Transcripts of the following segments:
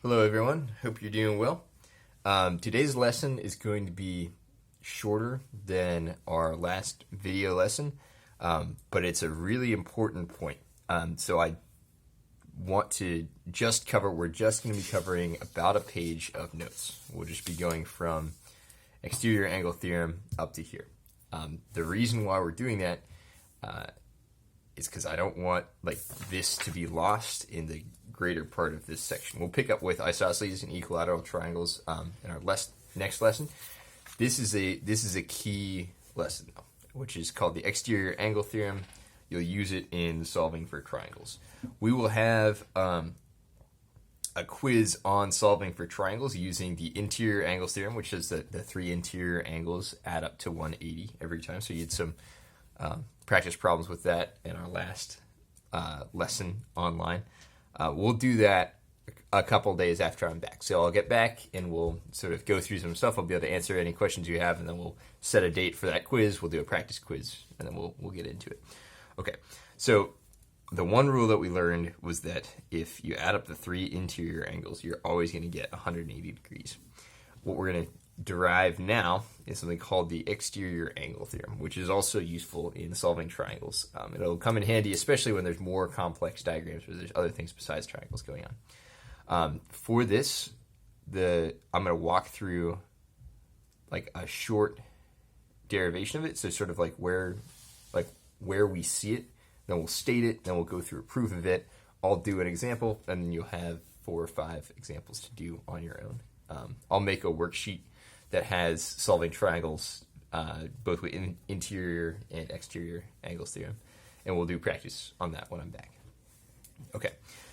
Hello everyone, hope you're doing well. Today's lesson is going to be shorter than our last video lesson, but it's a really important point. So I want to just cover, we're just going to be covering about a page of notes. We'll just be going from exterior angle theorem up to here. The reason why we're doing that is because I don't want this to be lost in the greater part of this section. We'll pick up with isosceles and equilateral triangles in our next lesson. This is a key lesson though, which is called the exterior angle theorem. You'll use it in solving for triangles. We will have a quiz on solving for triangles using the interior angles theorem, which is the three interior angles add up to 180 every time. So you had some practice problems with that in our last lesson online. We'll do that a couple days after I'm back. So I'll get back and we'll sort of go through some stuff. I'll be able to answer any questions you have, and then we'll set a date for that quiz. We'll do a practice quiz, and then we'll get into it. Okay, so the one rule that we learned was that if you add up the three interior angles, you're always going to get 180 degrees. What we're going to derive now is something called the exterior angle theorem, which is also useful in solving triangles. It'll come in handy, especially when there's more complex diagrams where there's other things besides triangles going on. For this, I'm going to walk through a short derivation of it, so sort of where we see it, then we'll state it, then we'll go through a proof of it. I'll do an example, and then you'll have 4 or 5 examples to do on your own. I'll make a worksheet that has solving triangles, both with interior and exterior angles theorem, and we'll do practice on that when I'm back. Okay,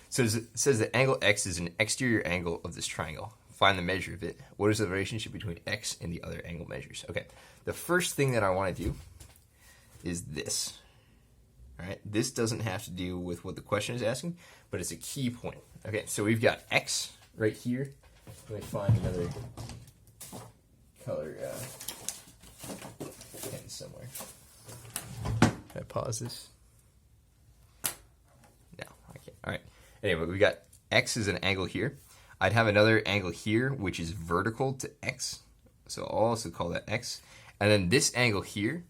so it says that angle x is an exterior angle of this triangle. Find the measure of it. What is the relationship between x and the other angle measures? Okay, the first thing that I want to do is this. All right, this doesn't have to do with what the question is asking, but it's a key point. Okay, so we've got x right here. Let me find another color pen somewhere. Can I pause this? No, I can't. All right. Anyway, we got x is an angle here. I'd have another angle here, which is vertical to x. So I'll also call that x. And then this angle here,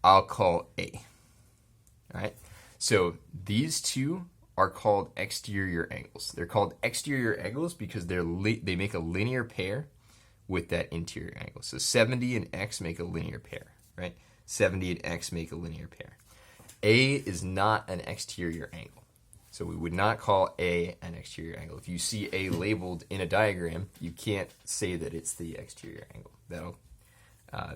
I'll call a. All right. So these two are called exterior angles. They're called exterior angles because they make a linear pair with that interior angle. So 70 and x make a linear pair, right? 70 and x make a linear pair. A is not an exterior angle. So we would not call A an exterior angle. If you see A labeled in a diagram, you can't say that it's the exterior angle. That'll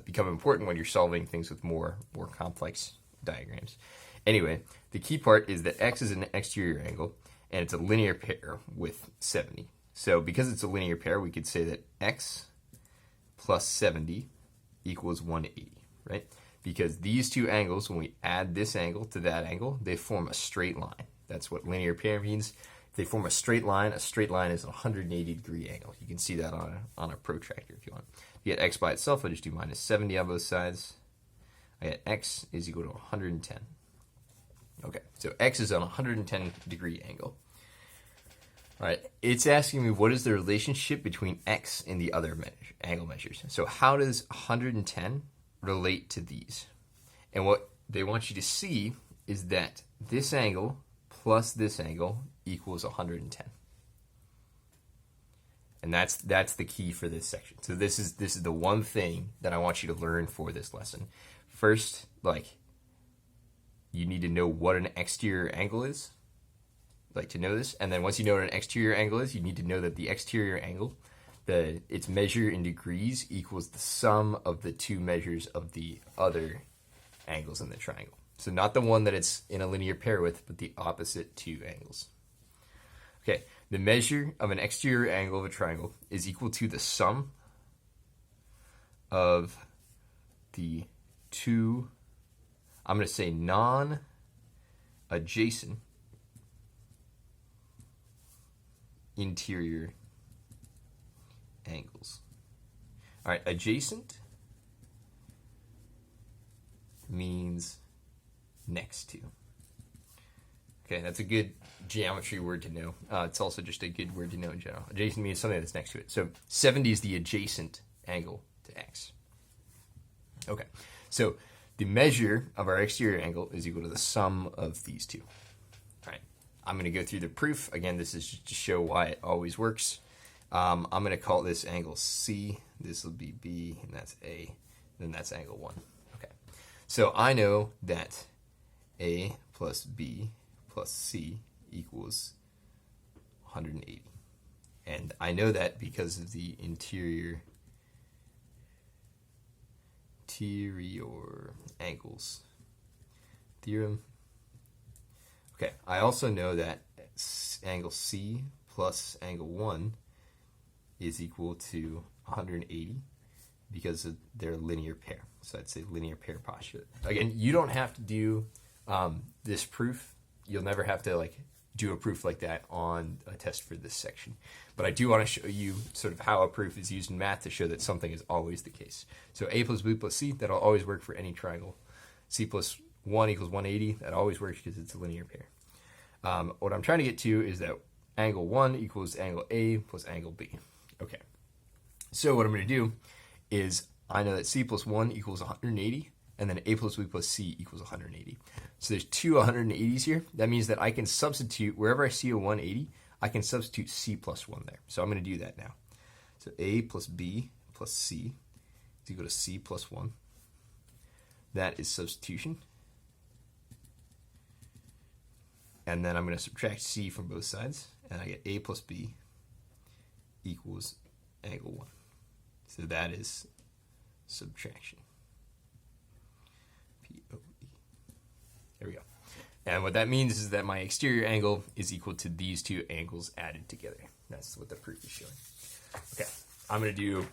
become important when you're solving things with more complex diagrams. Anyway, the key part is that x is an exterior angle, and it's a linear pair with 70. So because it's a linear pair, we could say that x plus 70 equals 180, right? Because these two angles, when we add this angle to that angle, they form a straight line. That's what linear pair means. If they form a straight line is a 180 degree angle. You can see that on a protractor if you want. To get x by itself, I just do minus 70 on both sides. I get x is equal to 110. Okay, so x is on a 110 degree angle. All right, it's asking me what is the relationship between x and the other angle measures. So how does 110 relate to these? And what they want you to see is that this angle plus this angle equals 110. And that's the key for this section. So this is the one thing that I want you to learn for this lesson. First, you need to know what an exterior angle is, to know this. And then once you know what an exterior angle is, you need to know that the exterior angle, its measure in degrees equals the sum of the two measures of the other angles in the triangle. So not the one that it's in a linear pair with, but the opposite two angles. Okay, the measure of an exterior angle of a triangle is equal to the sum of the two, I'm going to say non-adjacent interior angles. All right, adjacent means next to. Okay, that's a good geometry word to know. It's also just a good word to know in general. Adjacent means something that's next to it. So 70 is the adjacent angle to x. Okay, so the measure of our exterior angle is equal to the sum of these two. All right, I'm going to go through the proof. Again, this is just to show why it always works. I'm going to call this angle C. This will be B, and that's A. Then that's angle 1. Okay, so I know that A plus B plus C equals 180. And I know that because of the interior angles theorem. Okay, I also know that angle C plus angle 1 is equal to 180 because of their linear pair. So I'd say linear pair postulate. Again, you don't have to do this proof. You'll never have to do a proof like that on a test for this section. But I do want to show you sort of how a proof is used in math to show that something is always the case. So A plus B plus C, that'll always work for any triangle. C plus 1 equals 180, that always works because it's a linear pair. What I'm trying to get to is that angle 1 equals angle A plus angle B. Okay, so what I'm going to do is I know that C plus 1 equals 180, and then A plus B plus C equals 180. So there's two 180s here. That means that I can substitute, wherever I see a 180, I can substitute C plus 1 there. So I'm going to do that now. So A plus B plus C is equal to C plus 1. That is substitution. And then I'm going to subtract C from both sides, and I get A plus B equals angle 1. So that is subtraction. P-O-E. There we go. And what that means is that my exterior angle is equal to these two angles added together. That's what the proof is showing. Okay, I'm going to do,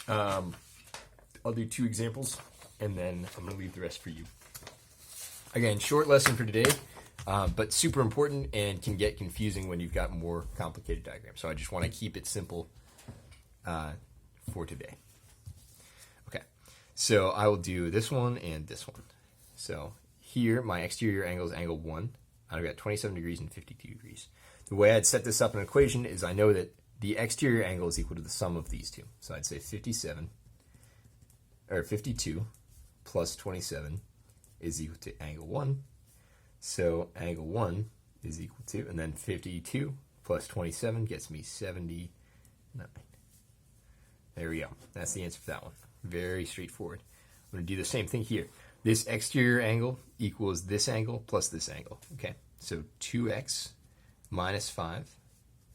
I'll do 2 examples, and then I'm going to leave the rest for you. Again, short lesson for today, but super important and can get confusing when you've got more complicated diagrams. So I just want to keep it simple for today. Okay, so I will do this one and this one. So here, my exterior angle is angle 1. I've got 27 degrees and 52 degrees. The way I'd set this up in an equation is I know that the exterior angle is equal to the sum of these two. So I'd say 52 plus 27 is equal to angle 1. So angle 1 is equal to, and then 52 plus 27 gets me 79. There we go. That's the answer for that one. Very straightforward. I'm going to do the same thing here. This exterior angle equals this angle plus this angle. Okay, so 2x minus 5,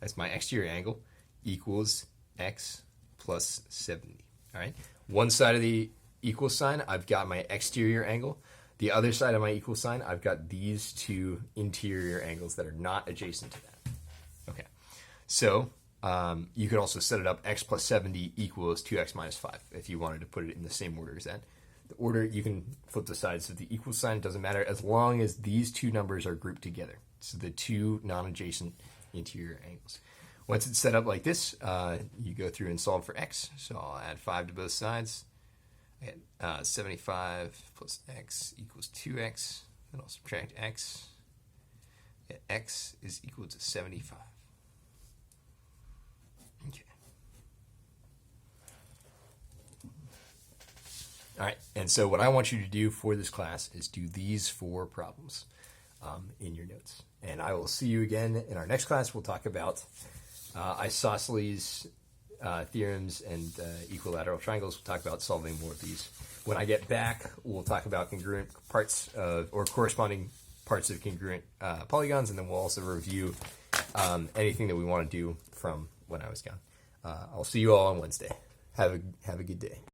that's my exterior angle, equals x plus 70. All right, one side of the equal sign, I've got my exterior angle. The other side of my equal sign, I've got these two interior angles that are not adjacent to that. Okay, so you could also set it up x plus 70 equals 2x minus 5 if you wanted to put it in the same order as that. The order, you can flip the sides of the equal sign, it doesn't matter as long as these two numbers are grouped together. So the two non-adjacent interior angles. Once it's set up like this, you go through and solve for x. So I'll add 5 to both sides. I get 75 plus x equals 2x. Then I'll subtract x. Get x is equal to 75. Okay. All right, and so what I want you to do for this class is do these 4 problems in your notes. And I will see you again in our next class. We'll talk about isosceles theorems and equilateral triangles. We'll talk about solving more of these. When I get back, we'll talk about congruent parts or corresponding parts of congruent polygons, and then we'll also review anything that we want to do from when I was gone. I'll see you all on Wednesday. Have a good day.